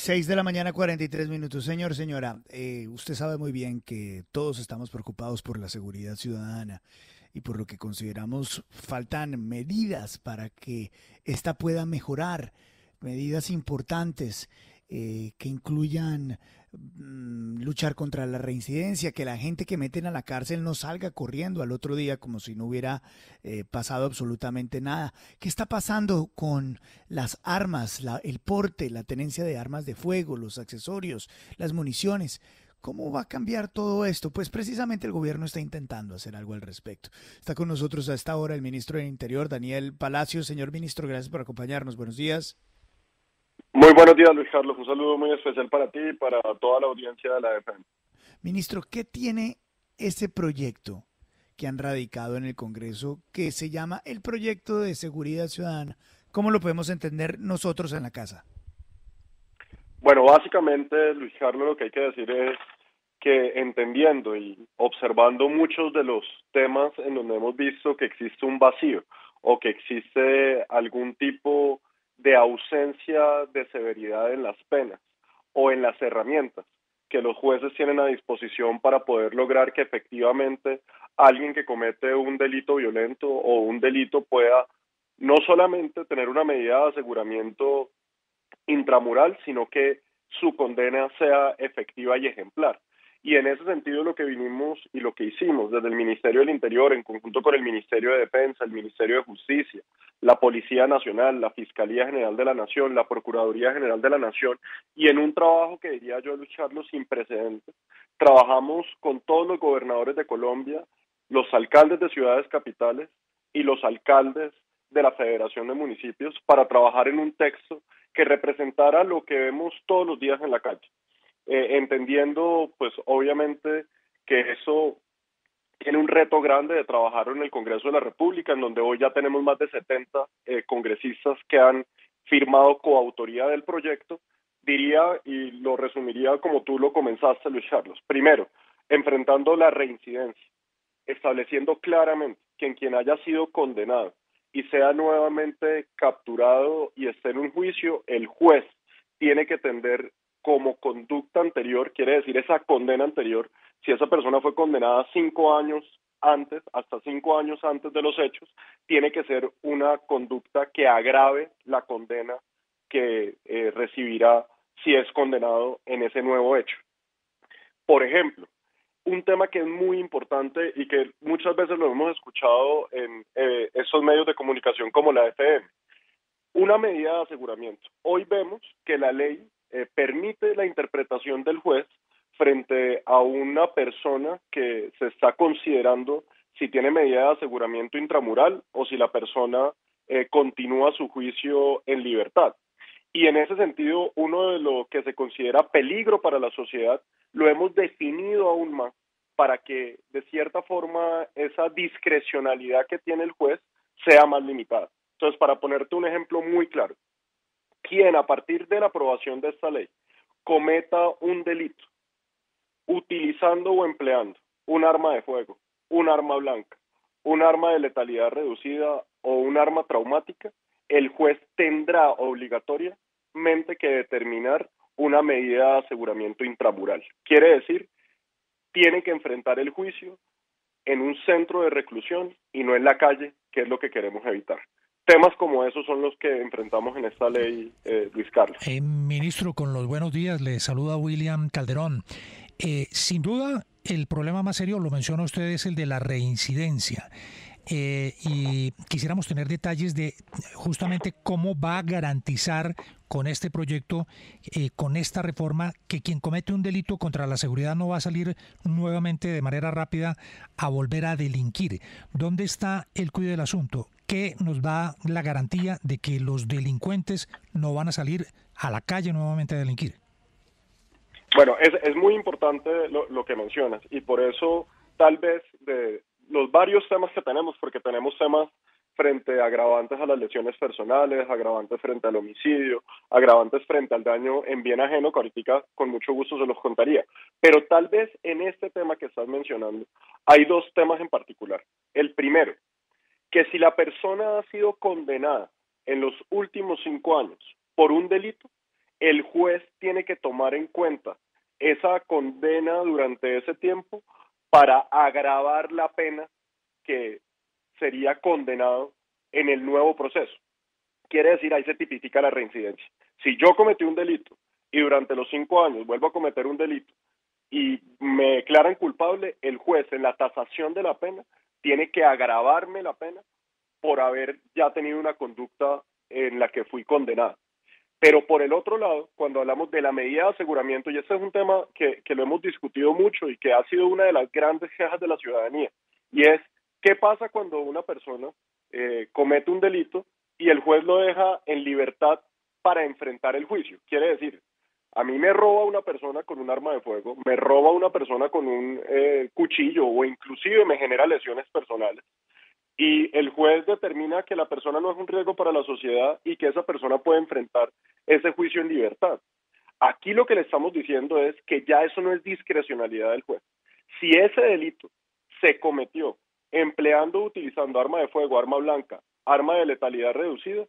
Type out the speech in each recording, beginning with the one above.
6 de la mañana, 43 minutos. Señor, señora, usted sabe muy bien que todos estamos preocupados por la seguridad ciudadana y por lo que consideramos faltan medidas para que ésta pueda mejorar, medidas importantes que incluyan luchar contra la reincidencia, que la gente que meten a la cárcel no salga corriendo al otro día como si no hubiera pasado absolutamente nada. ¿Qué está pasando con las armas, el porte, la tenencia de armas de fuego, los accesorios, las municiones? ¿Cómo va a cambiar todo esto? Pues precisamente el gobierno está intentando hacer algo al respecto. Está con nosotros a esta hora el ministro del Interior, Daniel Palacios. Señor ministro, gracias por acompañarnos. Buenos días. Muy buenos días, Luis Carlos. Un saludo muy especial para ti y para toda la audiencia de la FM. Ministro, ¿qué tiene ese proyecto que han radicado en el Congreso que se llama el Proyecto de Seguridad Ciudadana? ¿Cómo lo podemos entender nosotros en la casa? Bueno, básicamente, Luis Carlos, lo que hay que decir es que entendiendo y observando muchos de los temas en donde hemos visto que existe un vacío o que existe algún tipo de ausencia de severidad en las penas o en las herramientas que los jueces tienen a disposición para poder lograr que efectivamente alguien que comete un delito violento o un delito pueda no solamente tener una medida de aseguramiento intramural, sino que su condena sea efectiva y ejemplar. Y en ese sentido lo que vinimos y lo que hicimos desde el Ministerio del Interior, en conjunto con el Ministerio de Defensa, el Ministerio de Justicia, la Policía Nacional, la Fiscalía General de la Nación, la Procuraduría General de la Nación, y en un trabajo que diría yo, Luis Carlos, sin precedentes, trabajamos con todos los gobernadores de Colombia, los alcaldes de ciudades capitales y los alcaldes de la Federación de Municipios para trabajar en un texto que representara lo que vemos todos los días en la calle, entendiendo pues obviamente que eso tiene un reto grande de trabajar en el Congreso de la República, en donde hoy ya tenemos más de 70 congresistas que han firmado coautoría del proyecto. Diría y lo resumiría como tú lo comenzaste, Luis Carlos. Primero, enfrentando la reincidencia, estableciendo claramente que en quien haya sido condenado y sea nuevamente capturado y esté en un juicio, el juez tiene que tender como conducta anterior, quiere decir esa condena anterior, si esa persona fue condenada 5 años antes, hasta 5 años antes de los hechos, tiene que ser una conducta que agrave la condena que recibirá si es condenado en ese nuevo hecho. Por ejemplo, un tema que es muy importante y que muchas veces lo hemos escuchado en estos medios de comunicación como la FM, una medida de aseguramiento. Hoy vemos que la ley permite la interpretación del juez frente a una persona que se está considerando si tiene medida de aseguramiento intramural o si la persona continúa su juicio en libertad. Y en ese sentido, uno de lo que se considera peligro para la sociedad, lo hemos definido aún más para que, de cierta forma, esa discrecionalidad que tiene el juez sea más limitada. Entonces, para ponerte un ejemplo muy claro, quien a partir de la aprobación de esta ley cometa un delito utilizando o empleando un arma de fuego, un arma blanca, un arma de letalidad reducida o un arma traumática, el juez tendrá obligatoriamente que determinar una medida de aseguramiento intramural. Quiere decir, tiene que enfrentar el juicio en un centro de reclusión y no en la calle, que es lo que queremos evitar. Temas como esos son los que enfrentamos en esta ley, Luis Carlos. Ministro, con los buenos días, le saluda William Calderón. Sin duda, el problema más serio, lo menciona usted, es el de la reincidencia. Y quisiéramos tener detalles de justamente cómo va a garantizar con este proyecto, con esta reforma, que quien comete un delito contra la seguridad no va a salir nuevamente de manera rápida a volver a delinquir. ¿Dónde está el cuidado del asunto? ¿Qué nos da la garantía de que los delincuentes no van a salir a la calle nuevamente a delinquir? Bueno, es muy importante lo que mencionas y por eso tal vez de los varios temas que tenemos, porque tenemos temas frente a agravantes a las lesiones personales, agravantes frente al homicidio, agravantes frente al daño en bien ajeno, que ahorita con mucho gusto se los contaría. Pero tal vez en este tema que estás mencionando hay dos temas en particular. El primero, que si la persona ha sido condenada en los últimos 5 años por un delito, el juez tiene que tomar en cuenta esa condena durante ese tiempo para agravar la pena que sería condenado en el nuevo proceso. Quiere decir, ahí se tipifica la reincidencia. Si yo cometí un delito y durante los 5 años vuelvo a cometer un delito y me declaran culpable, el juez en la tasación de la pena tiene que agravarme la pena por haber ya tenido una conducta en la que fui condenado. Pero por el otro lado, cuando hablamos de la medida de aseguramiento, y este es un tema que lo hemos discutido mucho y que ha sido una de las grandes quejas de la ciudadanía, y es, ¿qué pasa cuando una persona comete un delito y el juez lo deja en libertad para enfrentar el juicio? Quiere decir, a mí me roba una persona con un arma de fuego, me roba una persona con un cuchillo o inclusive me genera lesiones personales, y el juez determina que la persona no es un riesgo para la sociedad y que esa persona puede enfrentar ese juicio en libertad. Aquí lo que le estamos diciendo es que ya eso no es discrecionalidad del juez. Si ese delito se cometió empleando o utilizando arma de fuego, arma blanca, arma de letalidad reducida,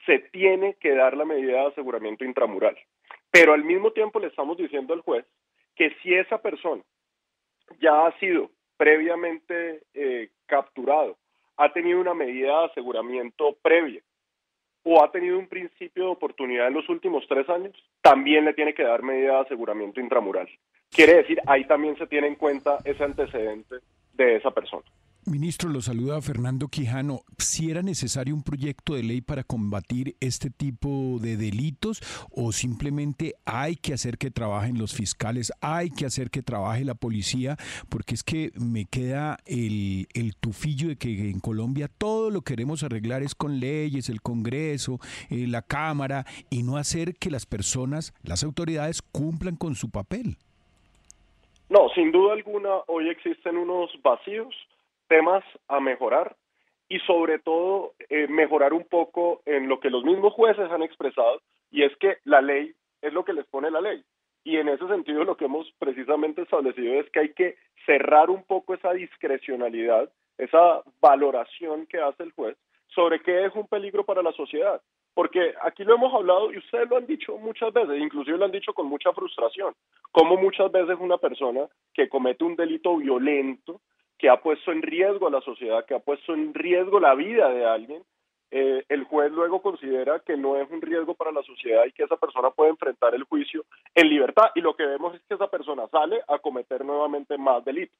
se tiene que dar la medida de aseguramiento intramural. Pero al mismo tiempo le estamos diciendo al juez que si esa persona ya ha sido previamente capturado, ha tenido una medida de aseguramiento previa o ha tenido un principio de oportunidad en los últimos 3 años, también le tiene que dar medida de aseguramiento intramural. Quiere decir, ahí también se tiene en cuenta ese antecedente de esa persona. Ministro, lo saluda Fernando Quijano. ¿Si era necesario un proyecto de ley para combatir este tipo de delitos o simplemente hay que hacer que trabajen los fiscales, hay que hacer que trabaje la policía? Porque es que me queda el tufillo de que en Colombia todo lo queremos arreglar es con leyes, el Congreso, la Cámara, y no hacer que las personas, las autoridades cumplan con su papel. No, sin duda alguna, hoy existen unos vacíos, temas a mejorar y sobre todo mejorar un poco en lo que los mismos jueces han expresado, y es que la ley es lo que les pone la ley, y en ese sentido lo que hemos precisamente establecido es que hay que cerrar un poco esa discrecionalidad, esa valoración que hace el juez sobre qué es un peligro para la sociedad, porque aquí lo hemos hablado y ustedes lo han dicho muchas veces, inclusive lo han dicho con mucha frustración, como muchas veces una persona que comete un delito violento, que ha puesto en riesgo a la sociedad, que ha puesto en riesgo la vida de alguien, el juez luego considera que no es un riesgo para la sociedad y que esa persona puede enfrentar el juicio en libertad, y lo que vemos es que esa persona sale a cometer nuevamente más delitos.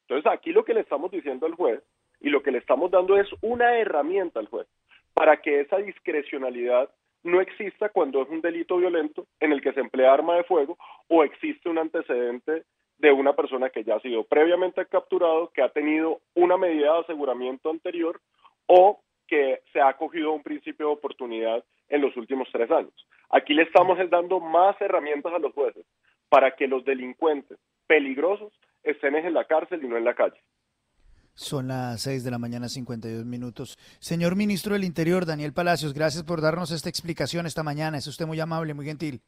Entonces aquí lo que le estamos diciendo al juez y lo que le estamos dando es una herramienta al juez para que esa discrecionalidad no exista cuando es un delito violento en el que se emplea arma de fuego o existe un antecedente de una persona que ya ha sido previamente capturado, que ha tenido una medida de aseguramiento anterior o que se ha acogido a un principio de oportunidad en los últimos 3 años. Aquí le estamos dando más herramientas a los jueces para que los delincuentes peligrosos estén en la cárcel y no en la calle. Son las 6 de la mañana, 52 minutos. Señor Ministro del Interior, Daniel Palacios, gracias por darnos esta explicación esta mañana. Es usted muy amable, muy gentil.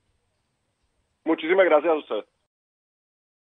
Muchísimas gracias a usted.